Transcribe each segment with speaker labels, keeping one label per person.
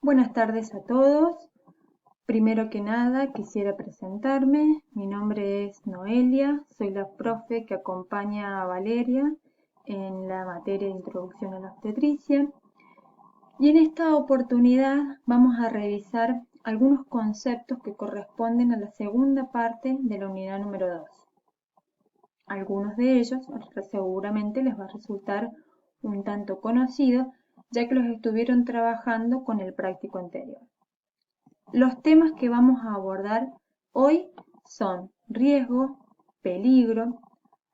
Speaker 1: Buenas tardes a todos. Primero que nada quisiera presentarme. Mi nombre es Noelia, soy la profe que acompaña a Valeria en la materia de Introducción a la Obstetricia. Y en esta oportunidad vamos a revisar algunos conceptos que corresponden a la segunda parte de la unidad número 2. Algunos de ellos seguramente les va a resultar un tanto conocido, ya que los estuvieron trabajando con el práctico anterior. Los temas que vamos a abordar hoy son riesgo, peligro,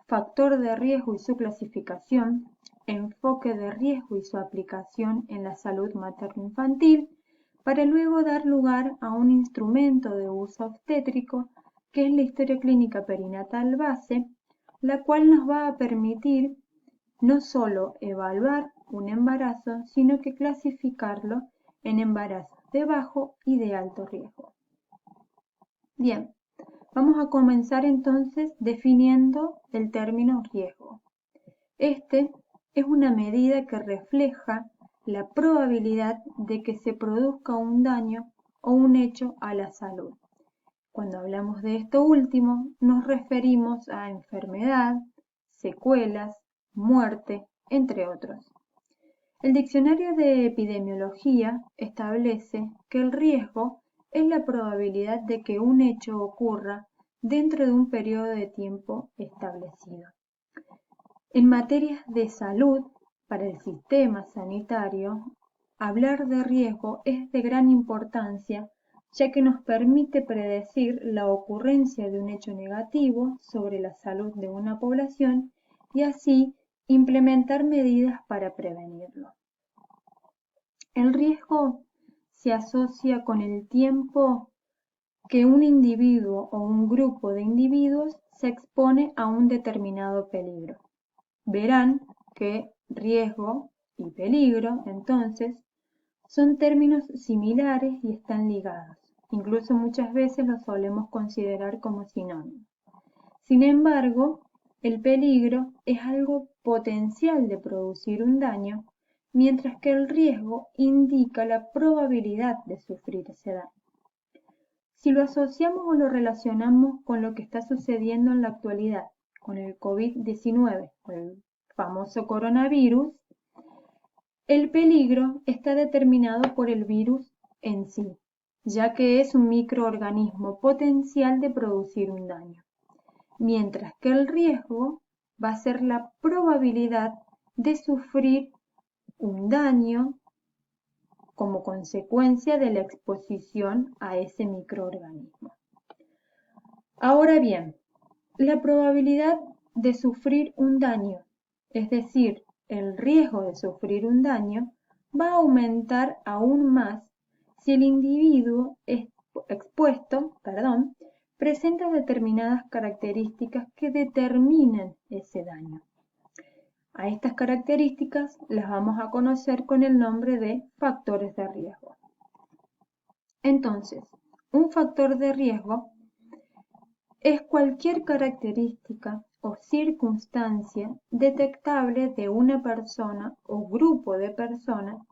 Speaker 1: factor de riesgo y su clasificación, enfoque de riesgo y su aplicación en la salud materno-infantil, para luego dar lugar a un instrumento de uso obstétrico que es la historia clínica perinatal base, la cual nos va a permitir no solo evaluar un embarazo, sino que clasificarlo en embarazos de bajo y de alto riesgo. Bien, vamos a comenzar entonces definiendo el término riesgo. Este es una medida que refleja la probabilidad de que se produzca un daño o un hecho a la salud. Cuando hablamos de esto último, nos referimos a enfermedad, secuelas, muerte, entre otros. El diccionario de epidemiología establece que el riesgo es la probabilidad de que un hecho ocurra dentro de un periodo de tiempo establecido. En materias de salud, para el sistema sanitario, hablar de riesgo es de gran importancia, ya que nos permite predecir la ocurrencia de un hecho negativo sobre la salud de una población y así implementar medidas para prevenirlo. El riesgo se asocia con el tiempo que un individuo o un grupo de individuos se expone a un determinado peligro. Verán que riesgo y peligro, entonces, son términos similares y están ligados. Incluso muchas veces los solemos considerar como sinónimos. Sin embargo, el peligro es algo potencial de producir un daño, mientras que el riesgo indica la probabilidad de sufrir ese daño. Si lo asociamos o lo relacionamos con lo que está sucediendo en la actualidad, con el COVID-19, con el famoso coronavirus, el peligro está determinado por el virus en sí, ya que es un microorganismo potencial de producir un daño, mientras que el riesgo va a ser la probabilidad de sufrir un daño como consecuencia de la exposición a ese microorganismo. Ahora bien, la probabilidad de sufrir un daño, es decir, el riesgo de sufrir un daño, va a aumentar aún más si el individuo expuesto, presenta determinadas características que determinen ese daño. A estas características las vamos a conocer con el nombre de factores de riesgo. Entonces, un factor de riesgo es cualquier característica o circunstancia detectable de una persona o grupo de personas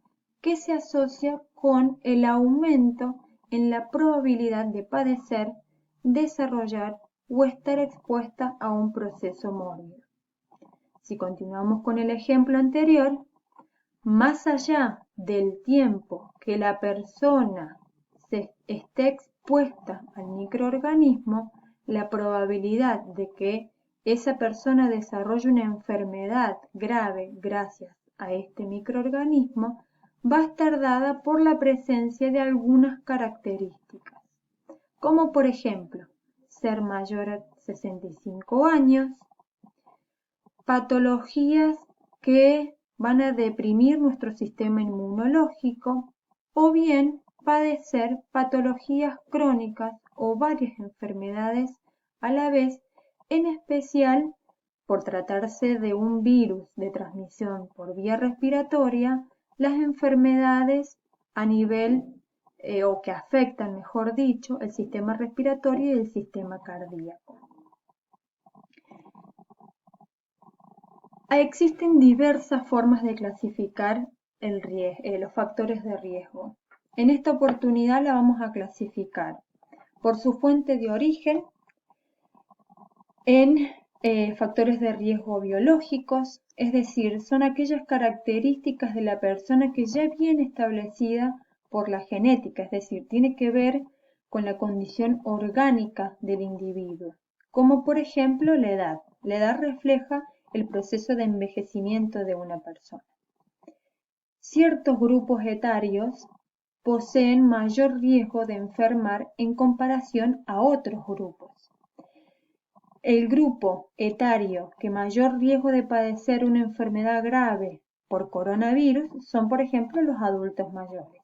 Speaker 1: que se asocia con el aumento en la probabilidad de padecer, desarrollar o estar expuesta a un proceso mórbido. Si continuamos con el ejemplo anterior, más allá del tiempo que la persona esté expuesta al microorganismo, la probabilidad de que esa persona desarrolle una enfermedad grave gracias a este microorganismo va a estar dada por la presencia de algunas características, como por ejemplo, ser mayor a 65 años, patologías que van a deprimir nuestro sistema inmunológico o bien padecer patologías crónicas o varias enfermedades a la vez, en especial por tratarse de un virus de transmisión por vía respiratoria, las enfermedades a nivel o que afectan, mejor dicho, el sistema respiratorio y el sistema cardíaco. Existen diversas formas de clasificar los factores de riesgo. En esta oportunidad la vamos a clasificar por su fuente de origen en factores de riesgo biológicos, es decir, son aquellas características de la persona que ya viene establecida por la genética, es decir, tiene que ver con la condición orgánica del individuo, como por ejemplo la edad. La edad refleja el proceso de envejecimiento de una persona. Ciertos grupos etarios poseen mayor riesgo de enfermar en comparación a otros grupos. El grupo etario que mayor riesgo de padecer una enfermedad grave por coronavirus son, por ejemplo, los adultos mayores.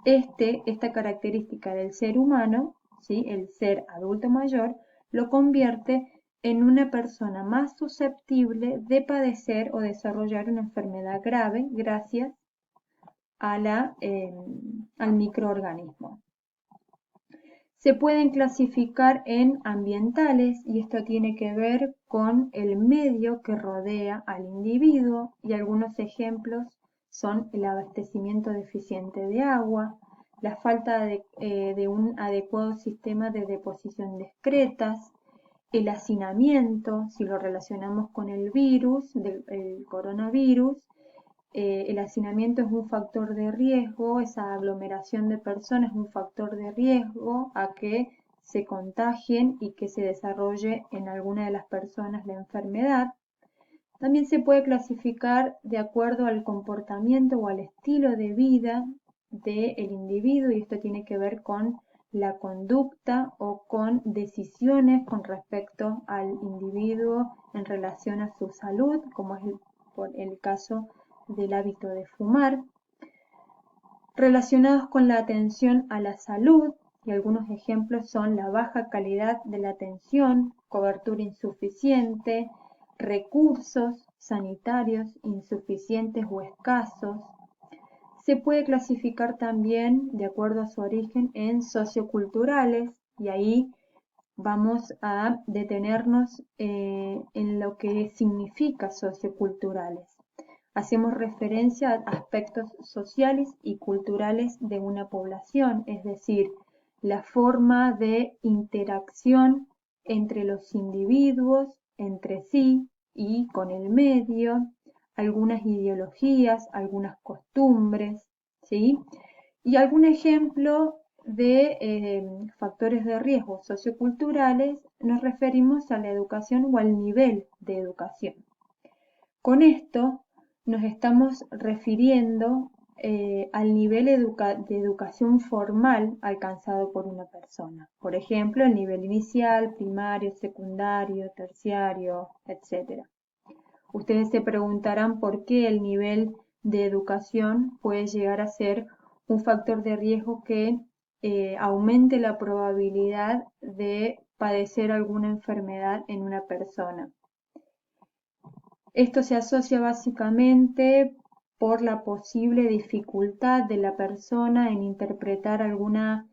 Speaker 1: Esta característica del ser humano, ¿sí? El ser adulto mayor, lo convierte en una persona más susceptible de padecer o desarrollar una enfermedad grave gracias a al microorganismo. Se pueden clasificar en ambientales y esto tiene que ver con el medio que rodea al individuo y algunos ejemplos son el abastecimiento deficiente de agua, la falta de un adecuado sistema de deposición de excretas, el hacinamiento, si lo relacionamos con el virus, el coronavirus, el hacinamiento es un factor de riesgo, esa aglomeración de personas es un factor de riesgo a que se contagien y que se desarrolle en alguna de las personas la enfermedad. También se puede clasificar de acuerdo al comportamiento o al estilo de vida del individuo y esto tiene que ver con la conducta o con decisiones con respecto al individuo en relación a su salud, como es el caso del hábito de fumar, relacionados con la atención a la salud, y algunos ejemplos son la baja calidad de la atención, cobertura insuficiente, recursos sanitarios insuficientes o escasos. Se puede clasificar también, de acuerdo a su origen, en socioculturales, y ahí vamos a detenernos en lo que significa socioculturales. Hacemos referencia a aspectos sociales y culturales de una población, es decir, la forma de interacción entre los individuos, entre sí y con el medio, algunas ideologías, algunas costumbres, ¿sí? Y algún ejemplo de factores de riesgo socioculturales nos referimos a la educación o al nivel de educación. Con esto nos estamos refiriendo al nivel de educación formal alcanzado por una persona. Por ejemplo, el nivel inicial, primario, secundario, terciario, etc. Ustedes se preguntarán por qué el nivel de educación puede llegar a ser un factor de riesgo que aumente la probabilidad de padecer alguna enfermedad en una persona. Esto se asocia básicamente por la posible dificultad de la persona en interpretar alguna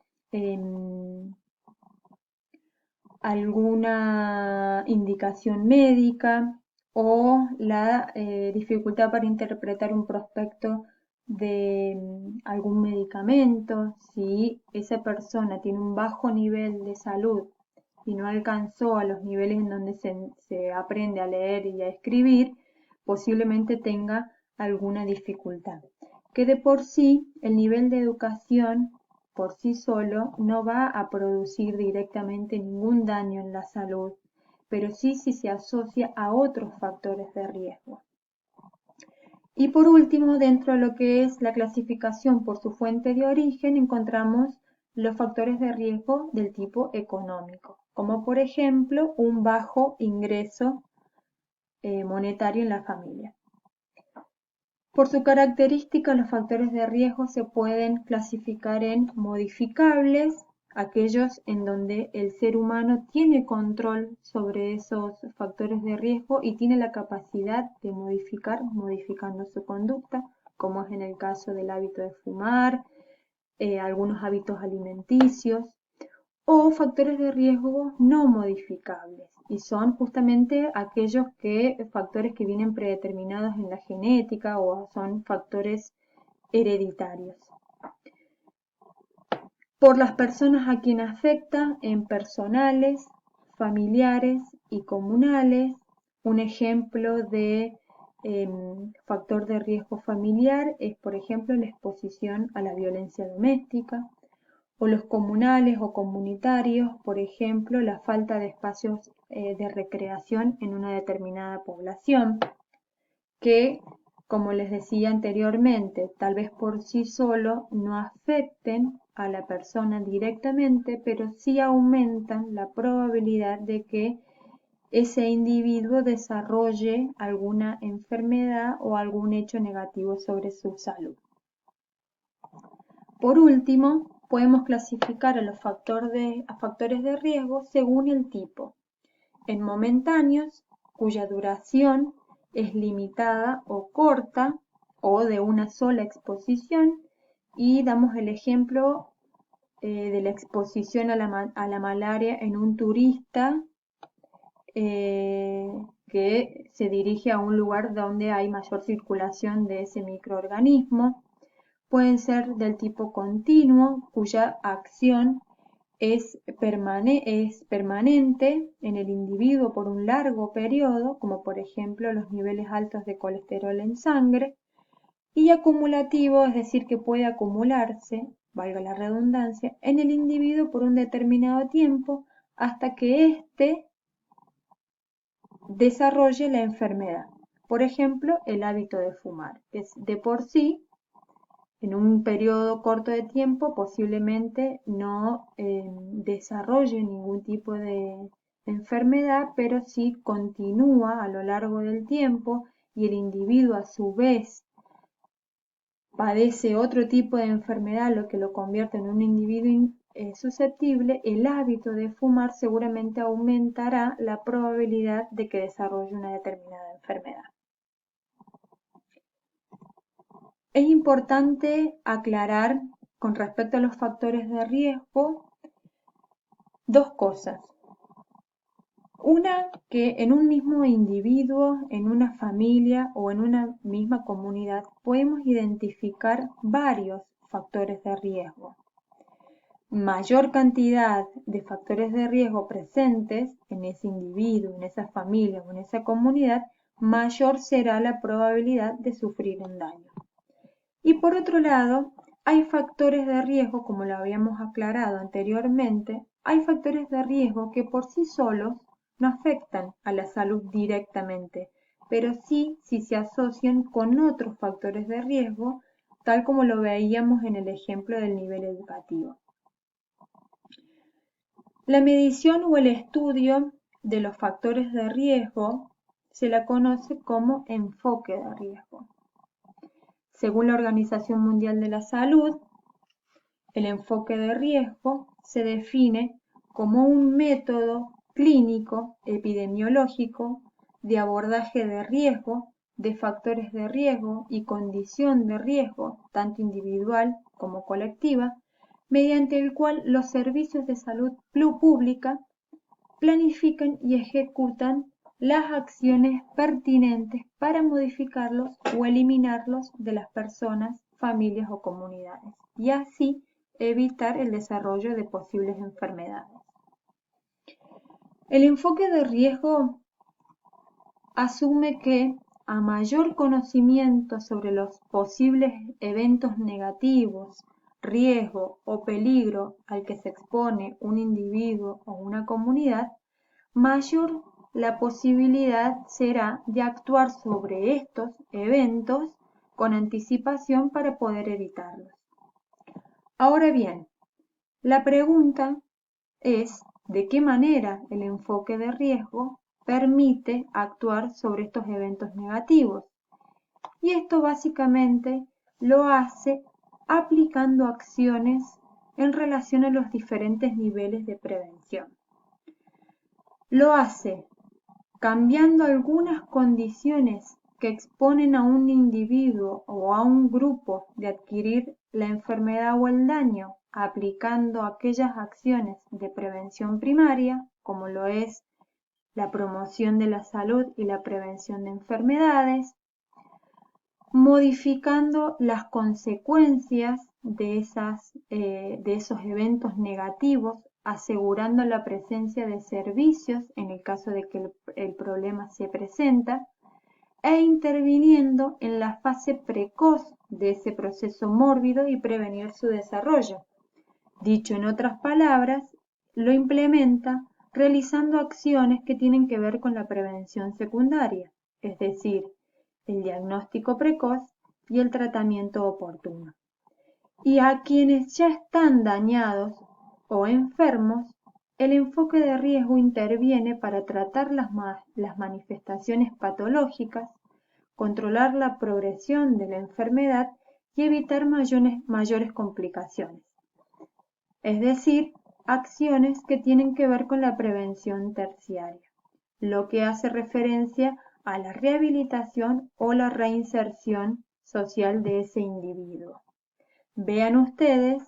Speaker 1: indicación médica o la dificultad para interpretar un prospecto de algún medicamento. Si esa persona tiene un bajo nivel de salud y no alcanzó a los niveles en donde se aprende a leer y a escribir, posiblemente tenga alguna dificultad. Que de por sí el nivel de educación por sí solo no va a producir directamente ningún daño en la salud, pero sí si se asocia a otros factores de riesgo. Y por último, dentro de lo que es la clasificación por su fuente de origen, encontramos los factores de riesgo del tipo económico, como por ejemplo un bajo ingreso monetario en la familia. Por su característica, los factores de riesgo se pueden clasificar en modificables, aquellos en donde el ser humano tiene control sobre esos factores de riesgo y tiene la capacidad de modificar, modificando su conducta, como es en el caso del hábito de fumar, algunos hábitos alimenticios, o factores de riesgo no modificables, y son justamente aquellos factores que vienen predeterminados en la genética o son factores hereditarios. por las personas a quien afecta en personales, familiares y comunales. Un ejemplo de factor de riesgo familiar es, por ejemplo, la exposición a la violencia doméstica, o los comunales o comunitarios, por ejemplo, la falta de espacios de recreación en una determinada población, que, como les decía anteriormente, tal vez por sí solo no afecten a la persona directamente, pero sí aumentan la probabilidad de que ese individuo desarrolle alguna enfermedad o algún hecho negativo sobre su salud. Por último, podemos clasificar a los factores de riesgo según el tipo, en momentáneos, cuya duración es limitada o corta o de una sola exposición, y damos el ejemplo de la exposición a la malaria en un turista que se dirige a un lugar donde hay mayor circulación de ese microorganismo. Pueden ser del tipo continuo, cuya acción es permanente en el individuo por un largo periodo, como por ejemplo los niveles altos de colesterol en sangre, y acumulativo, es decir, que puede acumularse, valga la redundancia, en el individuo por un determinado tiempo hasta que éste desarrolle la enfermedad. Por ejemplo, el hábito de fumar, que es de por sí, en un periodo corto de tiempo, posiblemente no desarrolle ningún tipo de enfermedad, pero sí continúa a lo largo del tiempo y el individuo a su vez padece otro tipo de enfermedad, lo que lo convierte en un individuo susceptible. El hábito de fumar seguramente aumentará la probabilidad de que desarrolle una determinada enfermedad. Es importante aclarar con respecto a los factores de riesgo dos cosas. Una, que en un mismo individuo, en una familia o en una misma comunidad podemos identificar varios factores de riesgo. Mayor cantidad de factores de riesgo presentes en ese individuo, en esa familia o en esa comunidad, mayor será la probabilidad de sufrir un daño. Y por otro lado, hay factores de riesgo, como lo habíamos aclarado anteriormente, hay factores de riesgo que por sí solos no afectan a la salud directamente, pero sí si se asocian con otros factores de riesgo, tal como lo veíamos en el ejemplo del nivel educativo. La medición o el estudio de los factores de riesgo se la conoce como enfoque de riesgo. Según la Organización Mundial de la Salud, el enfoque de riesgo se define como un método clínico epidemiológico de abordaje de riesgo, de factores de riesgo y condición de riesgo, tanto individual como colectiva, mediante el cual los servicios de salud pública planifican y ejecutan las acciones pertinentes para modificarlos o eliminarlos de las personas, familias o comunidades, y así evitar el desarrollo de posibles enfermedades. El enfoque de riesgo asume que a mayor conocimiento sobre los posibles eventos negativos, riesgo o peligro al que se expone un individuo o una comunidad, mayor la posibilidad será de actuar sobre estos eventos con anticipación para poder evitarlos. Ahora bien, la pregunta es de qué manera el enfoque de riesgo permite actuar sobre estos eventos negativos. Y esto básicamente lo hace aplicando acciones en relación a los diferentes niveles de prevención. Lo hace cambiando algunas condiciones que exponen a un individuo o a un grupo de adquirir la enfermedad o el daño, aplicando aquellas acciones de prevención primaria, como lo es la promoción de la salud y la prevención de enfermedades, modificando las consecuencias de esos eventos negativos, asegurando la presencia de servicios en el caso de que el problema se presenta, e interviniendo en la fase precoz de ese proceso mórbido y prevenir su desarrollo. Dicho en otras palabras, lo implementa realizando acciones que tienen que ver con la prevención secundaria, es decir, el diagnóstico precoz y el tratamiento oportuno. Y a quienes ya están dañados o enfermos, el enfoque de riesgo interviene para tratar las manifestaciones patológicas, controlar la progresión de la enfermedad y evitar mayores complicaciones. Es decir, acciones que tienen que ver con la prevención terciaria, lo que hace referencia a la rehabilitación o la reinserción social de ese individuo. Vean ustedes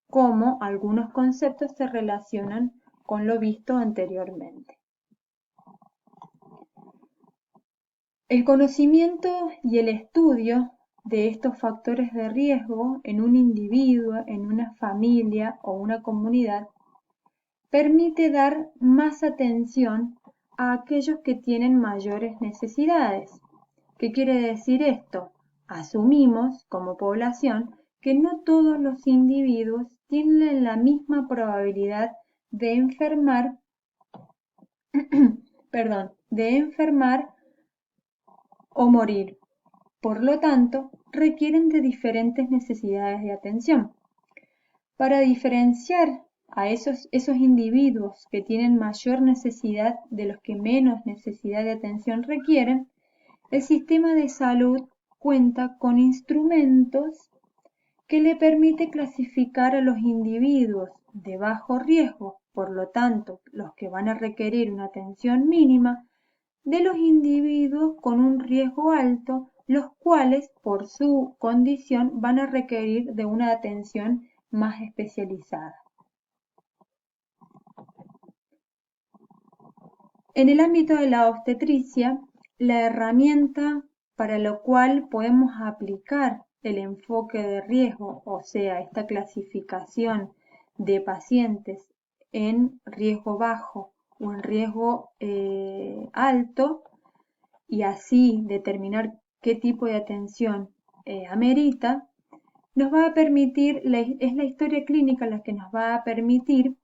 Speaker 1: cómo algunos conceptos se relacionan con lo visto anteriormente. El conocimiento y el estudio de estos factores de riesgo en un individuo, en una familia o una comunidad permite dar más atención a aquellos que tienen mayores necesidades. ¿Qué quiere decir esto? Asumimos como población que no todos los individuos tienen la misma probabilidad de enfermar, de enfermar o morir. Por lo tanto, requieren de diferentes necesidades de atención. Para diferenciar a esos individuos que tienen mayor necesidad de los que menos necesidad de atención requieren, el sistema de salud cuenta con instrumentos que le permite clasificar a los individuos de bajo riesgo, por lo tanto, los que van a requerir una atención mínima, de los individuos con un riesgo alto, los cuales, por su condición, van a requerir de una atención más especializada. En el ámbito de la obstetricia, la herramienta para lo cual podemos aplicar el enfoque de riesgo, o sea, esta clasificación de pacientes en riesgo bajo o en riesgo alto, y así determinar qué tipo de atención amerita, nos va a permitir, es la historia clínica la que nos va a permitir,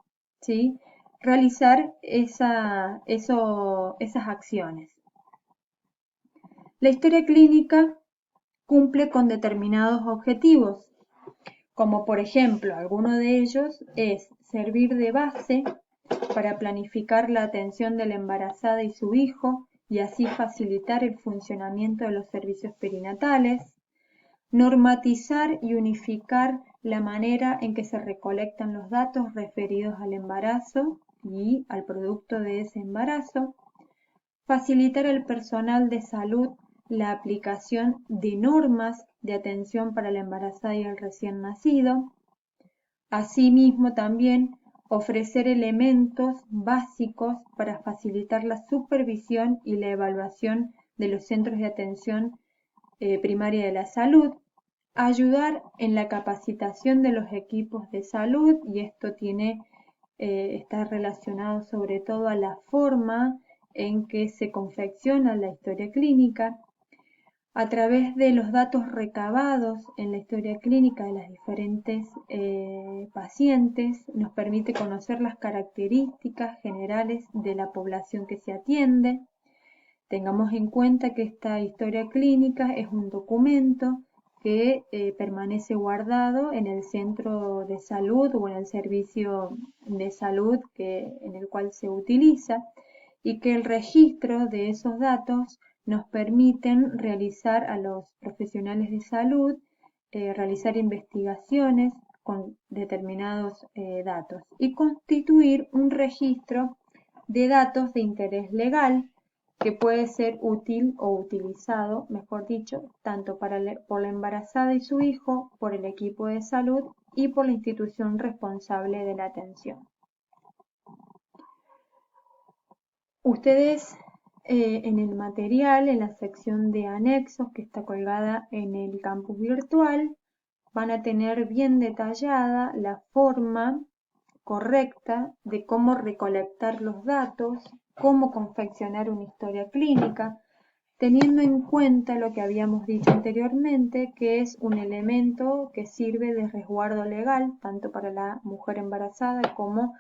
Speaker 1: ¿sí?, realizar esas acciones. La historia clínica cumple con determinados objetivos, como por ejemplo, alguno de ellos es servir de base para planificar la atención de la embarazada y su hijo y así facilitar el funcionamiento de los servicios perinatales, normatizar y unificar la manera en que se recolectan los datos referidos al embarazo y al producto de ese embarazo, facilitar al personal de salud la aplicación de normas de atención para la embarazada y el recién nacido, asimismo también ofrecer elementos básicos para facilitar la supervisión y la evaluación de los centros de atención primaria de la salud, ayudar en la capacitación de los equipos de salud, y esto está relacionado sobre todo a la forma en que se confecciona la historia clínica, a través de los datos recabados en la historia clínica de las diferentes pacientes, nos permite conocer las características generales de la población que se atiende. Tengamos en cuenta que esta historia clínica es un documento que permanece guardado en el centro de salud o en el servicio de salud en el cual se utiliza, y que el registro de esos datos nos permiten realizar a los profesionales de salud, realizar investigaciones con determinados datos y constituir un registro de datos de interés legal que puede ser útil o utilizado, mejor dicho, tanto por la embarazada y su hijo, por el equipo de salud y por la institución responsable de la atención. Ustedes en el material, en la sección de anexos que está colgada en el campus virtual, van a tener bien detallada la forma correcta de cómo recolectar los datos, cómo confeccionar una historia clínica, teniendo en cuenta lo que habíamos dicho anteriormente, que es un elemento que sirve de resguardo legal, tanto para la mujer embarazada como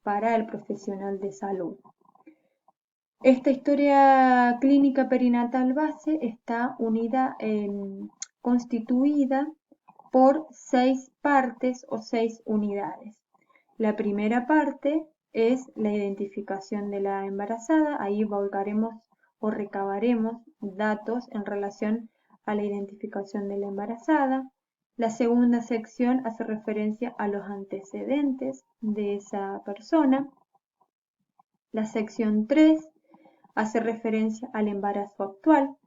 Speaker 1: para el profesional de salud. Esta historia clínica perinatal base está constituida por 6 partes o 6 unidades. La primera parte es la identificación de la embarazada. Ahí volcaremos o recabaremos datos en relación a la identificación de la embarazada. La segunda sección hace referencia a los antecedentes de esa persona. La sección 3 hace referencia al embarazo actual.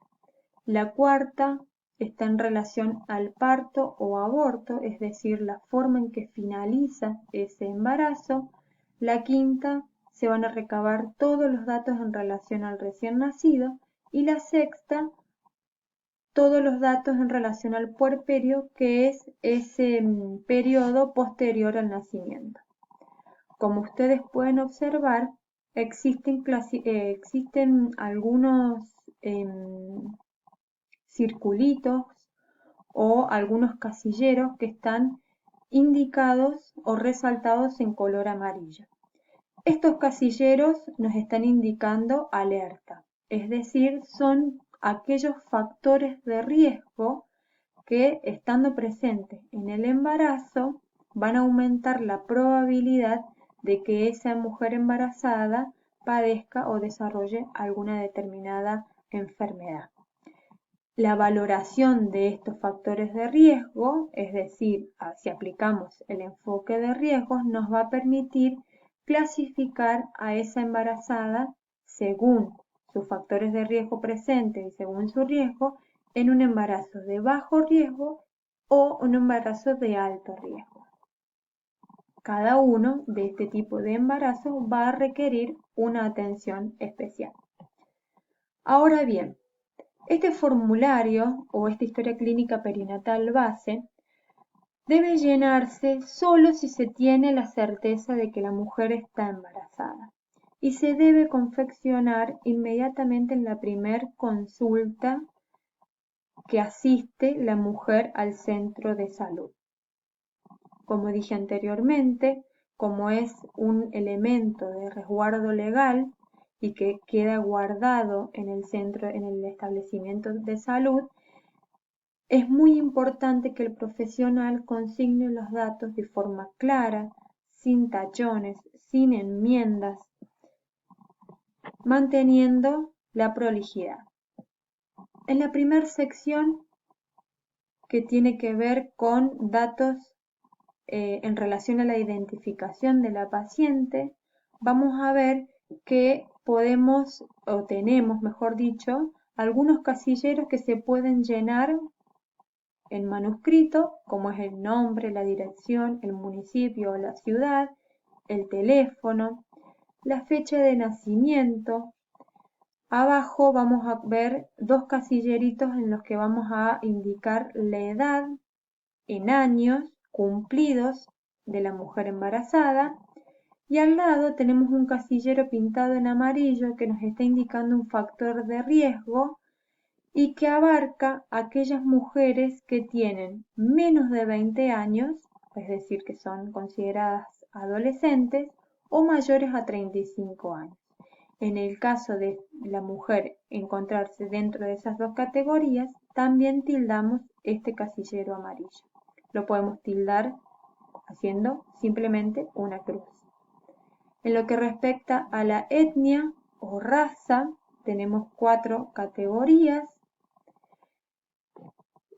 Speaker 1: La cuarta está en relación al parto o aborto, es decir, la forma en que finaliza ese embarazo. La quinta, se van a recabar todos los datos en relación al recién nacido. Y la sexta, todos los datos en relación al puerperio, que es ese periodo posterior al nacimiento. Como ustedes pueden observar, existen algunos circulitos o algunos casilleros que están indicados o resaltados en color amarillo. Estos casilleros nos están indicando alerta, es decir, son aquellos factores de riesgo que, estando presentes en el embarazo, van a aumentar la probabilidad de que esa mujer embarazada padezca o desarrolle alguna determinada enfermedad. La valoración de estos factores de riesgo, es decir, si aplicamos el enfoque de riesgos, nos va a permitir clasificar a esa embarazada según sus factores de riesgo presentes y según su riesgo en un embarazo de bajo riesgo o un embarazo de alto riesgo. Cada uno de este tipo de embarazos va a requerir una atención especial. Ahora bien, este formulario o esta historia clínica perinatal base debe llenarse solo si se tiene la certeza de que la mujer está embarazada y se debe confeccionar inmediatamente en la primer consulta que asiste la mujer al centro de salud. Como dije anteriormente, como es un elemento de resguardo legal y que queda guardado en el establecimiento de salud, es muy importante que el profesional consigne los datos de forma clara, sin tachones, sin enmiendas, manteniendo la prolijidad. En la primera sección, que tiene que ver con datos en relación a la identificación de la paciente, vamos a ver que podemos, o tenemos, mejor dicho, algunos casilleros que se pueden llenar en manuscrito, como es el nombre, la dirección, el municipio o la ciudad, el teléfono, la fecha de nacimiento. Abajo vamos a ver 2 casilleritos en los que vamos a indicar la edad en años cumplidos de la mujer embarazada, y al lado tenemos un casillero pintado en amarillo que nos está indicando un factor de riesgo y que abarca aquellas mujeres que tienen menos de 20 años, es decir, que son consideradas adolescentes, o mayores a 35 años. En el caso de la mujer encontrarse dentro de esas 2 categorías, también tildamos este casillero amarillo. Lo podemos tildar haciendo simplemente una cruz. En lo que respecta a la etnia o raza, tenemos 4 categorías.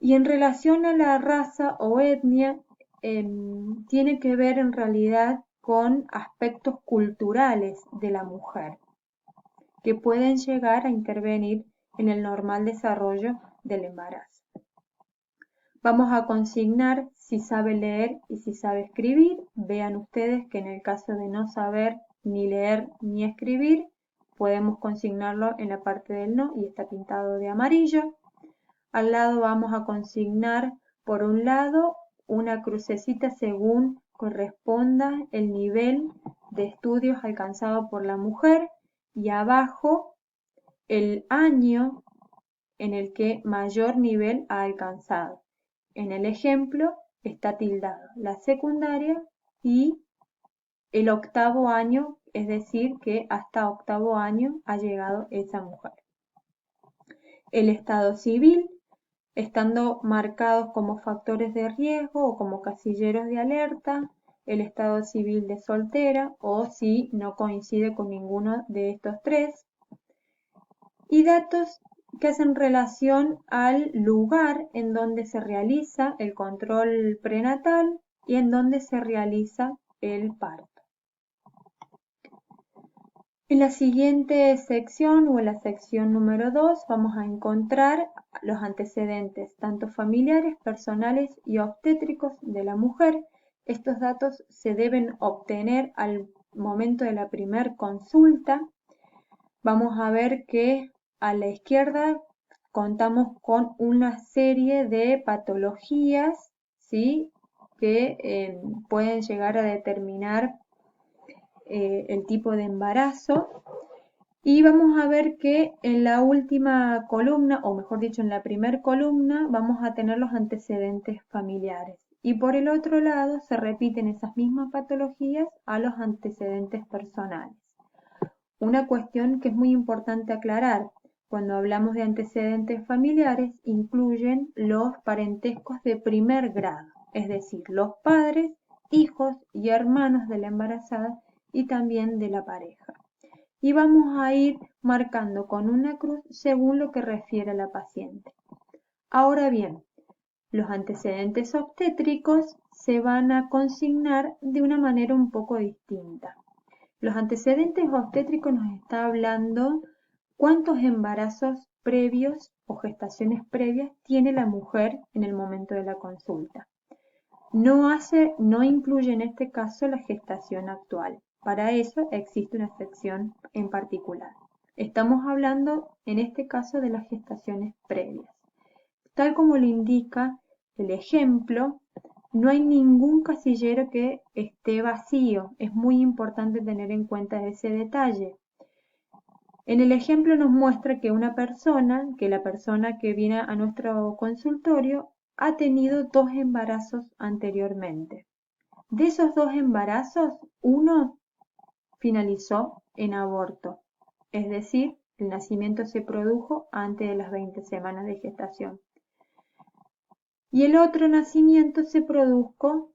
Speaker 1: Y en relación a la raza o etnia, tiene que ver en realidad con aspectos culturales de la mujer, que pueden llegar a intervenir en el normal desarrollo del embarazo. Vamos a consignar si sabe leer y si sabe escribir. Vean ustedes que en el caso de no saber ni leer ni escribir, podemos consignarlo en la parte del no y está pintado de amarillo. Al lado vamos a consignar, por un lado, una crucecita según corresponda el nivel de estudios alcanzado por la mujer y abajo el año en el que mayor nivel ha alcanzado. En el ejemplo está tildado la secundaria y el octavo año, es decir, que hasta octavo año ha llegado esa mujer. El estado civil, estando marcados como factores de riesgo o como casilleros de alerta, el estado civil de soltera o si no coincide con ninguno de estos tres, y datos que hacen relación al lugar en donde se realiza el control prenatal y en donde se realiza el parto. En la siguiente sección o en la sección número 2 vamos a encontrar los antecedentes tanto familiares, personales y obstétricos de la mujer. Estos datos se deben obtener al momento de la primer consulta. Vamos a ver que a la izquierda contamos con una serie de patologías, ¿sí?, que pueden llegar a determinar el tipo de embarazo. Y vamos a ver que en la última columna, o mejor dicho, en la primera columna, vamos a tener los antecedentes familiares. Y por el otro lado, se repiten esas mismas patologías a los antecedentes personales. Una cuestión que es muy importante aclarar, cuando hablamos de antecedentes familiares, incluyen los parentescos de primer grado, es decir, los padres, hijos y hermanos de la embarazada y también de la pareja. Y vamos a ir marcando con una cruz según lo que refiere a la paciente. Ahora bien, los antecedentes obstétricos se van a consignar de una manera un poco distinta. Los antecedentes obstétricos nos está hablando cuántos embarazos previos o gestaciones previas tiene la mujer en el momento de la consulta. No incluye en este caso la gestación actual. Para eso existe una sección en particular. Estamos hablando en este caso de las gestaciones previas. Tal como lo indica el ejemplo, no hay ningún casillero que esté vacío. Es muy importante tener en cuenta ese detalle. En el ejemplo nos muestra que la persona que viene a nuestro consultorio ha tenido 2 embarazos anteriormente. De esos 2 embarazos, uno finalizó en aborto, es decir, el nacimiento se produjo antes de las 20 semanas de gestación. Y el otro nacimiento se produjo,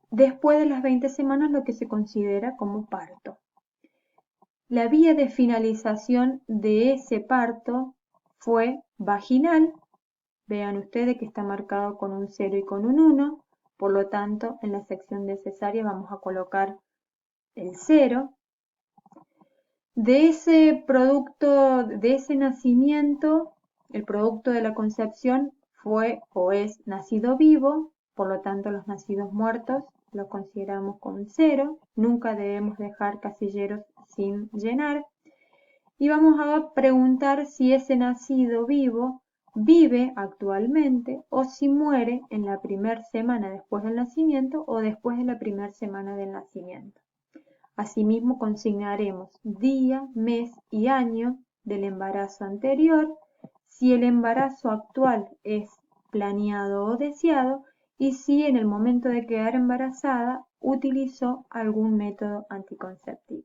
Speaker 1: después de las 20 semanas, lo que se considera como parto. La vía de finalización de ese parto fue vaginal. Vean ustedes que está marcado con un 0 y con un 1, por lo tanto en la sección de cesárea vamos a colocar el 0. De ese producto, de ese nacimiento, el producto de la concepción fue o es nacido vivo, por lo tanto los nacidos muertos los consideramos con 0. Nunca debemos dejar casilleros sin llenar. Y vamos a preguntar si ese nacido vivo vive actualmente o si muere en la primera semana después del nacimiento o después de la primera semana del nacimiento. Asimismo consignaremos día, mes y año del embarazo anterior, si el embarazo actual es planeado o deseado y si en el momento de quedar embarazada utilizó algún método anticonceptivo.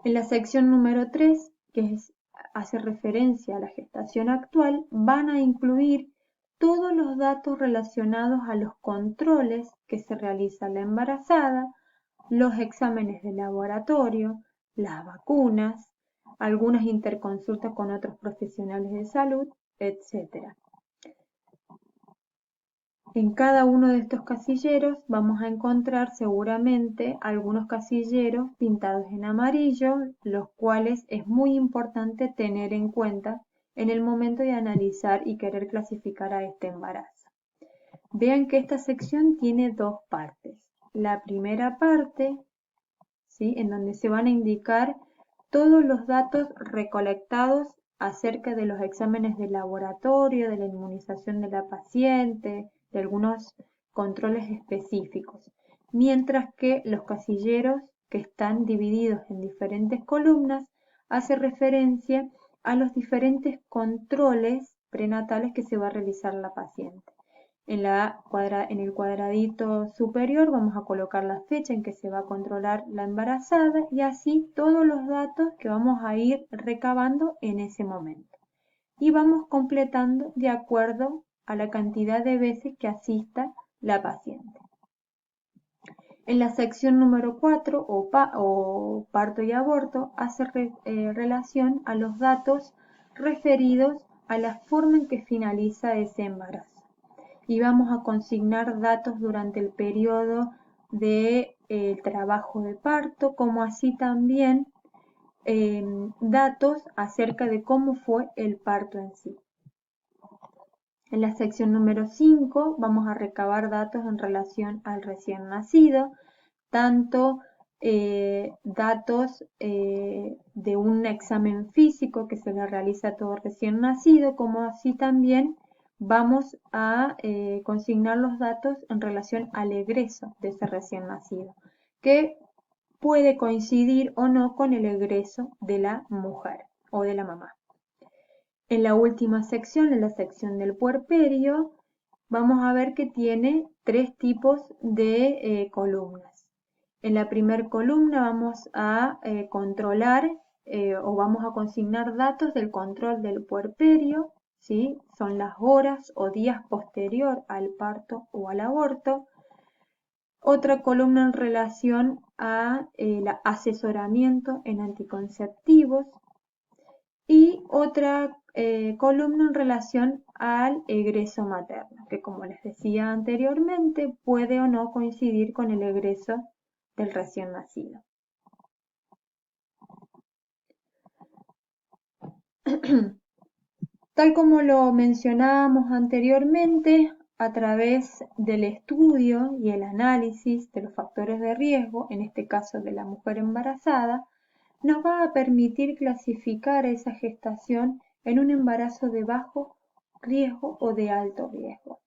Speaker 1: En la sección número 3, que hace referencia a la gestación actual, van a incluir todos los datos relacionados a los controles que se realiza la embarazada, los exámenes de laboratorio, las vacunas, algunas interconsultas con otros profesionales de salud, etc. En cada uno de estos casilleros vamos a encontrar seguramente algunos casilleros pintados en amarillo, los cuales es muy importante tener en cuenta en el momento de analizar y querer clasificar a este embarazo. Vean que esta sección tiene 2 partes. La primera parte, ¿sí?, en donde se van a indicar todos los datos recolectados acerca de los exámenes de laboratorio, de la inmunización de la paciente, de algunos controles específicos, mientras que los casilleros, que están divididos en diferentes columnas, hace referencia a los diferentes controles prenatales que se va a realizar la paciente. En el cuadradito superior vamos a colocar la fecha en que se va a controlar la embarazada y así todos los datos que vamos a ir recabando en ese momento. Y vamos completando de acuerdo a la cantidad de veces que asista la paciente. En la sección número 4, o parto y aborto, hace relación a los datos referidos a la forma en que finaliza ese embarazo. Y vamos a consignar datos durante el periodo de trabajo de parto, como así también datos acerca de cómo fue el parto en sí. En la sección número 5 vamos a recabar datos en relación al recién nacido, tanto datos de un examen físico que se le realiza a todo recién nacido, como así también vamos a consignar los datos en relación al egreso de ese recién nacido, que puede coincidir o no con el egreso de la mujer o de la mamá. En la última sección, en la sección del puerperio, vamos a ver que tiene 3 tipos de columnas. En la primera columna vamos a controlar o vamos a consignar datos del control del puerperio, ¿sí? Son las horas o días posterior al parto o al aborto. Otra columna en relación a el asesoramiento en anticonceptivos y otra columna en relación al egreso materno, que como les decía anteriormente, puede o no coincidir con el egreso del recién nacido. Tal como lo mencionábamos anteriormente, a través del estudio y el análisis de los factores de riesgo, en este caso de la mujer embarazada, nos va a permitir clasificar esa gestación en un embarazo de bajo riesgo o de alto riesgo.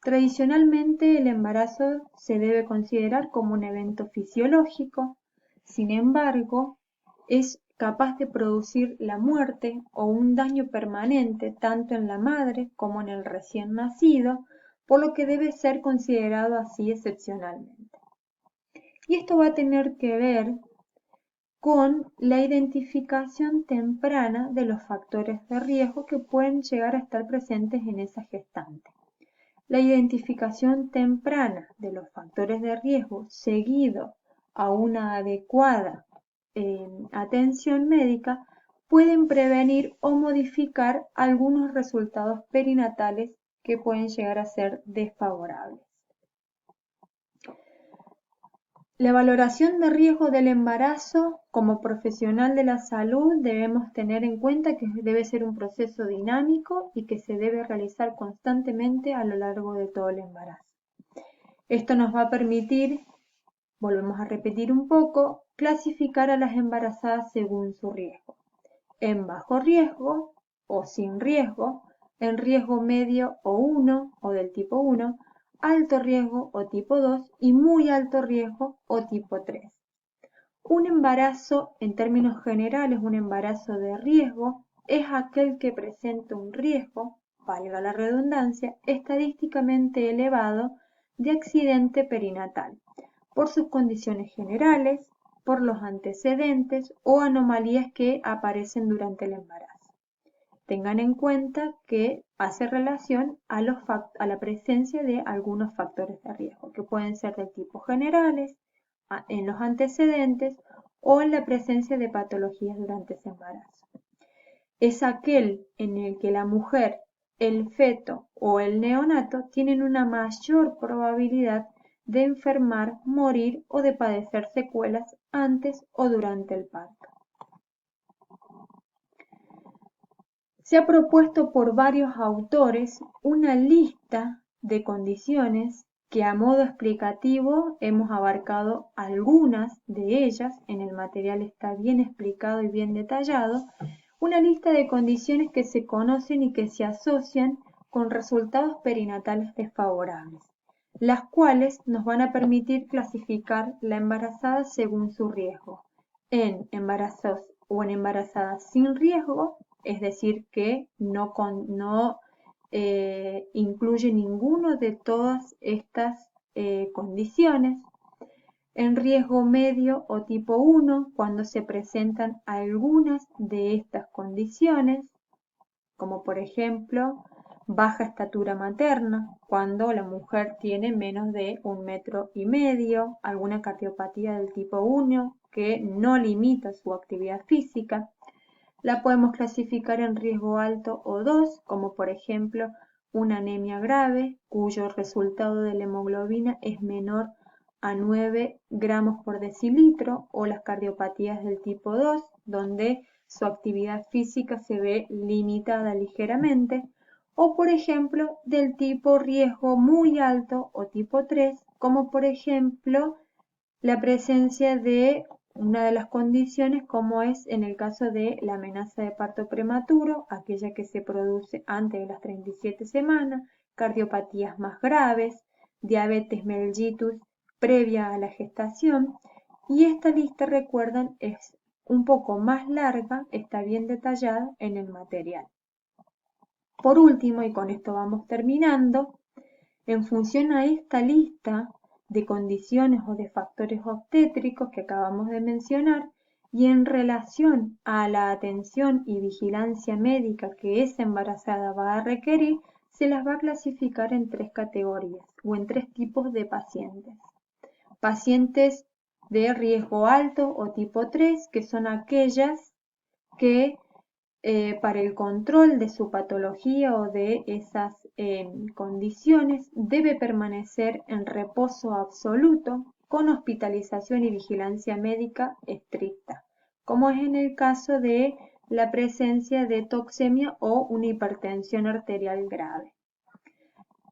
Speaker 1: Tradicionalmente, el embarazo se debe considerar como un evento fisiológico, sin embargo, es capaz de producir la muerte o un daño permanente tanto en la madre como en el recién nacido, por lo que debe ser considerado así excepcionalmente. Y esto va a tener que ver con la identificación temprana de los factores de riesgo que pueden llegar a estar presentes en esa gestante. La identificación temprana de los factores de riesgo seguido a una adecuada atención médica pueden prevenir o modificar algunos resultados perinatales que pueden llegar a ser desfavorables. La valoración de riesgo del embarazo, como profesional de la salud, debemos tener en cuenta que debe ser un proceso dinámico y que se debe realizar constantemente a lo largo de todo el embarazo. Esto nos va a permitir, volvemos a repetir un poco, clasificar a las embarazadas según su riesgo. En bajo riesgo o sin riesgo, en riesgo medio o 1 o del tipo 1, alto riesgo o tipo 2 y muy alto riesgo o tipo 3. Un embarazo, en términos generales, un embarazo de riesgo es aquel que presenta un riesgo, valga la redundancia, estadísticamente elevado de accidente perinatal, por sus condiciones generales, por los antecedentes o anomalías que aparecen durante el embarazo. Tengan en cuenta que hace relación a la presencia de algunos factores de riesgo, que pueden ser de tipo generales, en los antecedentes o en la presencia de patologías durante ese embarazo. Es aquel en el que la mujer, el feto o el neonato tienen una mayor probabilidad de enfermar, morir o de padecer secuelas antes o durante el parto. Se ha propuesto por varios autores una lista de condiciones que a modo explicativo hemos abarcado algunas de ellas, en el material está bien explicado y bien detallado, Una lista de condiciones que se conocen y que se asocian con resultados perinatales desfavorables, las cuales nos van a permitir clasificar la embarazada según su riesgo, en embarazos o en embarazadas sin riesgo, es decir, que no incluye ninguno de todas estas condiciones, en riesgo medio o tipo 1 cuando se presentan algunas de estas condiciones, como por ejemplo baja estatura materna, cuando la mujer tiene menos de 1,5 metros, alguna cardiopatía del tipo 1 que no limita su actividad física. La podemos clasificar en riesgo alto o 2, como por ejemplo una anemia grave, cuyo resultado de la hemoglobina es menor a 9 gramos por decilitro, o las cardiopatías del tipo 2, donde su actividad física se ve limitada ligeramente, o por ejemplo del tipo riesgo muy alto o tipo 3, como por ejemplo la presencia de una de las condiciones, como es en el caso de la amenaza de parto prematuro, aquella que se produce antes de las 37 semanas, cardiopatías más graves, diabetes mellitus previa a la gestación, y esta lista, recuerdan, es un poco más larga, está bien detallada en el material. Por último, y con esto vamos terminando, en función a esta lista de condiciones o de factores obstétricos que acabamos de mencionar, y en relación a la atención y vigilancia médica que esa embarazada va a requerir, se las va a clasificar en 3 categorías o en 3 tipos de pacientes. Pacientes de riesgo alto o tipo 3, que son aquellas que para el control de su patología o de esas condiciones debe permanecer en reposo absoluto con hospitalización y vigilancia médica estricta, como es en el caso de la presencia de toxemia o una hipertensión arterial grave.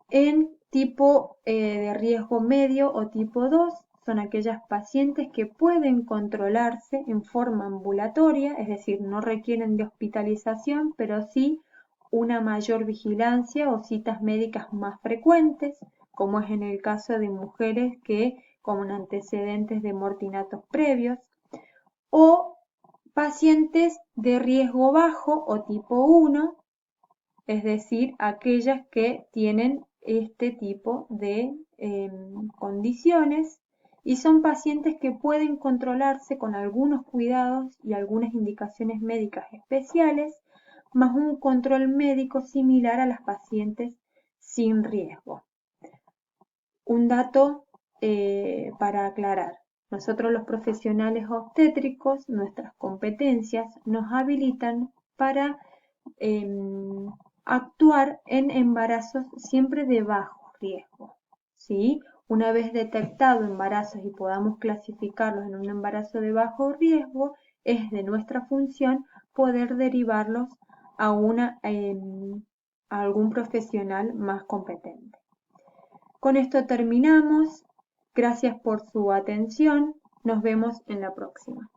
Speaker 1: En tipo de riesgo medio o tipo 2 son aquellas pacientes que pueden controlarse en forma ambulatoria, es decir, no requieren de hospitalización, pero sí una mayor vigilancia o citas médicas más frecuentes, como es en el caso de mujeres que con antecedentes de mortinatos previos, o pacientes de riesgo bajo o tipo 1, es decir, aquellas que tienen este tipo de condiciones, y son pacientes que pueden controlarse con algunos cuidados y algunas indicaciones médicas especiales, más un control médico similar a las pacientes sin riesgo. Un dato para aclarar: nosotros los profesionales obstétricos, nuestras competencias nos habilitan para actuar en embarazos siempre de bajo riesgo, ¿sí? Una vez detectado embarazos y podamos clasificarlos en un embarazo de bajo riesgo, es de nuestra función poder derivarlos a algún profesional más competente. Con esto terminamos. Gracias por su atención. Nos vemos en la próxima.